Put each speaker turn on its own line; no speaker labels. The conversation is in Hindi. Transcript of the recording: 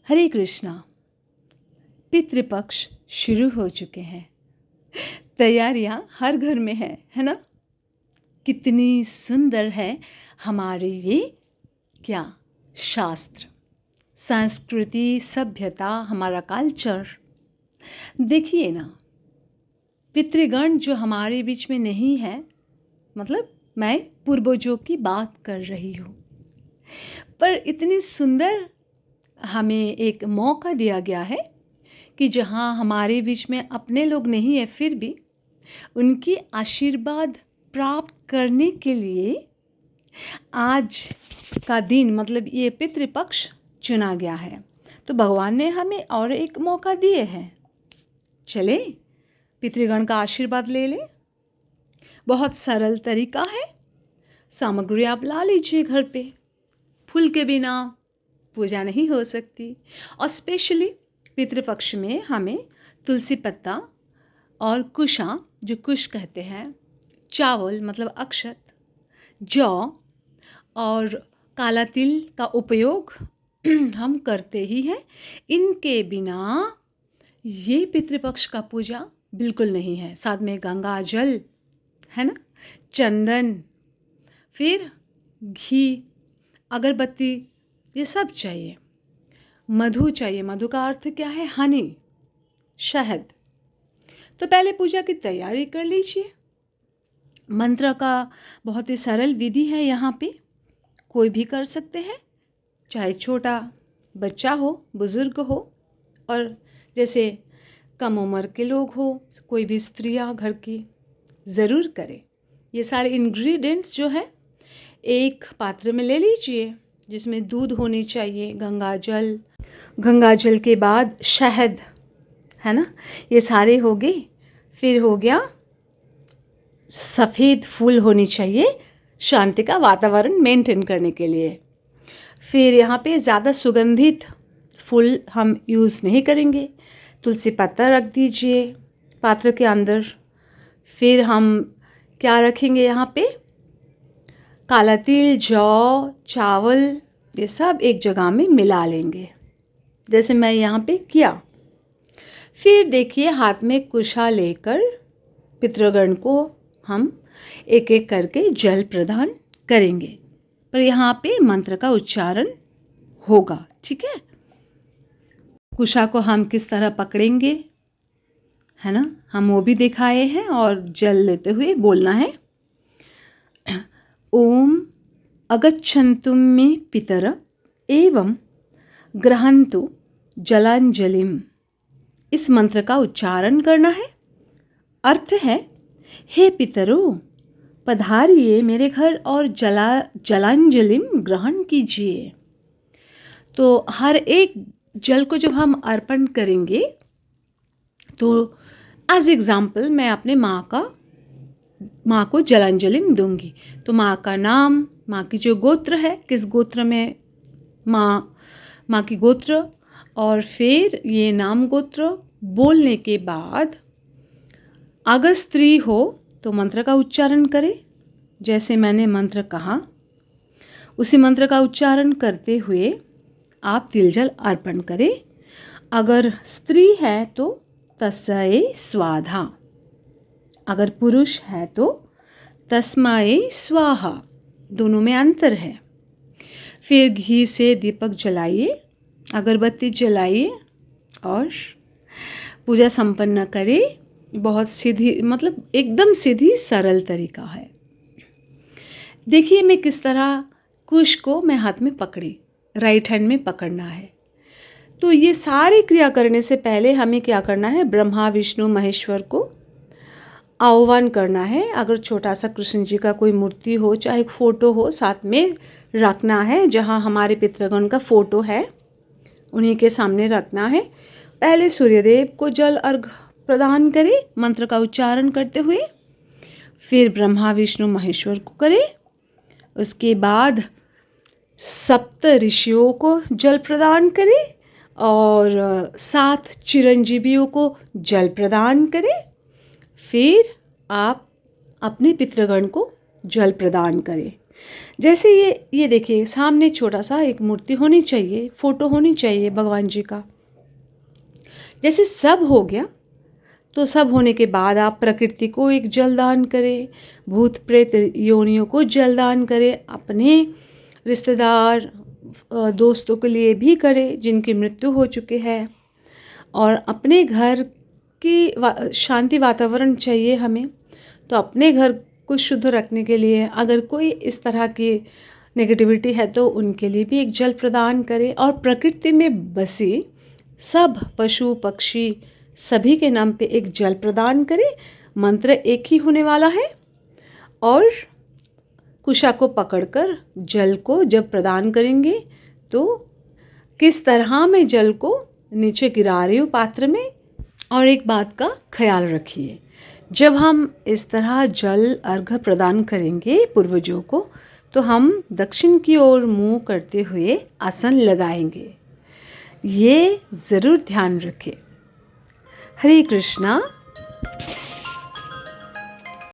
हरे कृष्णा। पितृपक्ष शुरू हो चुके हैं। तैयारियां हर घर में है ना। कितनी सुंदर है हमारे ये क्या शास्त्र, संस्कृति, सभ्यता, हमारा कल्चर। देखिए ना, पितृगण जो हमारे बीच में नहीं है, मतलब मैं पूर्वजों की बात कर रही हूँ, पर इतनी सुंदर हमें एक मौका दिया गया है कि जहाँ हमारे बीच में अपने लोग नहीं है, फिर भी उनकी आशीर्वाद प्राप्त करने के लिए आज का दिन, मतलब ये पितृपक्ष चुना गया है। तो भगवान ने हमें और एक मौका दिए हैं। चले पितृगण का आशीर्वाद ले ले। बहुत सरल तरीका है। सामग्री आप ला लीजिए घर पे। फूल के बिना पूजा नहीं हो सकती, और स्पेशली पितृपक्ष में हमें तुलसी पत्ता और कुशा, जो कुश कहते हैं, चावल मतलब अक्षत, जौ और काला तिल का उपयोग हम करते ही हैं। इनके बिना ये पितृपक्ष का पूजा बिल्कुल नहीं है। साथ में गंगा जल है ना, चंदन, फिर घी, अगरबत्ती, ये सब चाहिए। मधु चाहिए। मधु का अर्थ क्या है? हनी, शहद। तो पहले पूजा की तैयारी कर लीजिए। मंत्र का बहुत ही सरल विधि है। यहाँ पे कोई भी कर सकते हैं, चाहे छोटा बच्चा हो, बुजुर्ग हो, और जैसे कम उम्र के लोग हो, कोई भी स्त्रियाँ घर की, ज़रूर करें। ये सारे इंग्रेडिएंट्स जो है एक पात्र में ले लीजिए, जिसमें दूध होनी चाहिए, गंगा जल के बाद शहद, है ना, ये सारे हो गए। फिर हो गया सफ़ेद फूल होनी चाहिए, शांति का वातावरण मेंटेन करने के लिए। फिर यहाँ पे ज़्यादा सुगंधित फूल हम यूज़ नहीं करेंगे। तुलसी पत्ता रख दीजिए पात्र के अंदर। फिर हम क्या रखेंगे यहाँ पे? काला तिल, जौ, चावल, ये सब एक जगह में मिला लेंगे, जैसे मैं यहाँ पे किया। फिर देखिए, हाथ में कुशा लेकर पितृगण को हम एक एक करके जल प्रदान करेंगे, पर यहाँ पे मंत्र का उच्चारण होगा, ठीक है। कुशा को हम किस तरह पकड़ेंगे, है ना, हम वो भी दिखाए हैं। और जल लेते हुए बोलना है, ओम अगच्छन्तु मे पितर एवं ग्रहन्तु जलांजलिम। इस मंत्र का उच्चारण करना है। अर्थ है, हे पितरों, पधारिए मेरे घर और जलांजलिम ग्रहण कीजिए। तो हर एक जल को जब हम अर्पण करेंगे, तो एज एग्जाम्पल मैं अपने माँ को जलांजलिम दूंगी। तो माँ का नाम, माँ की जो गोत्र है, किस गोत्र में माँ की गोत्र, और फिर ये नाम गोत्र बोलने के बाद अगर स्त्री हो तो मंत्र का उच्चारण करें। जैसे मैंने मंत्र कहा, उसी मंत्र का उच्चारण करते हुए आप तिल जल अर्पण करें। अगर स्त्री है तो तस्यै स्वाहा, अगर पुरुष है तो तस्मै स्वाहा। दोनों में अंतर है। फिर घी से दीपक जलाइए, अगरबत्ती जलाइए और पूजा संपन्न करें। बहुत सीधी, मतलब एकदम सीधी सरल तरीका है। देखिए मैं किस तरह कुश को मैं हाथ में पकड़ी, राइट हैंड में पकड़ना है। तो ये सारी क्रिया करने से पहले हमें क्या करना है? ब्रह्मा, विष्णु, महेश्वर को आह्वान करना है। अगर छोटा सा कृष्ण जी का कोई मूर्ति हो, चाहे फोटो हो, साथ में रखना है। जहाँ हमारे पितृगण का फोटो है, उन्हीं के सामने रखना है। पहले सूर्यदेव को जल अर्घ प्रदान करें मंत्र का उच्चारण करते हुए, फिर ब्रह्मा, विष्णु, महेश्वर को करें। उसके बाद सप्त ऋषियों को जल प्रदान करें और 7 चिरंजीवियों को जल प्रदान करें। फिर आप अपने पितृगण को जल प्रदान करें। जैसे ये देखिए, सामने छोटा सा एक मूर्ति होनी चाहिए, फोटो होनी चाहिए भगवान जी का। जैसे सब हो गया, तो सब होने के बाद आप प्रकृति को एक जलदान करें, भूत प्रेत योनियों को जलदान करें, अपने रिश्तेदार दोस्तों के लिए भी करें जिनकी मृत्यु हो चुकी है। और अपने घर की शांति वातावरण चाहिए हमें, तो अपने घर को शुद्ध रखने के लिए अगर कोई इस तरह की नेगेटिविटी है तो उनके लिए भी एक जल प्रदान करें। और प्रकृति में बसी सब पशु पक्षी सभी के नाम पे एक जल प्रदान करें। मंत्र एक ही होने वाला है। और कुशा को पकड़कर जल को जब प्रदान करेंगे तो किस तरह मैं जल को नीचे गिरा रही हूँ पात्र में। और एक बात का ख्याल रखिए, जब हम इस तरह जल अर्घ्य प्रदान करेंगे पूर्वजों को, तो हम दक्षिण की ओर मुंह करते हुए आसन लगाएंगे। ये ज़रूर ध्यान रखें। हरे कृष्णा।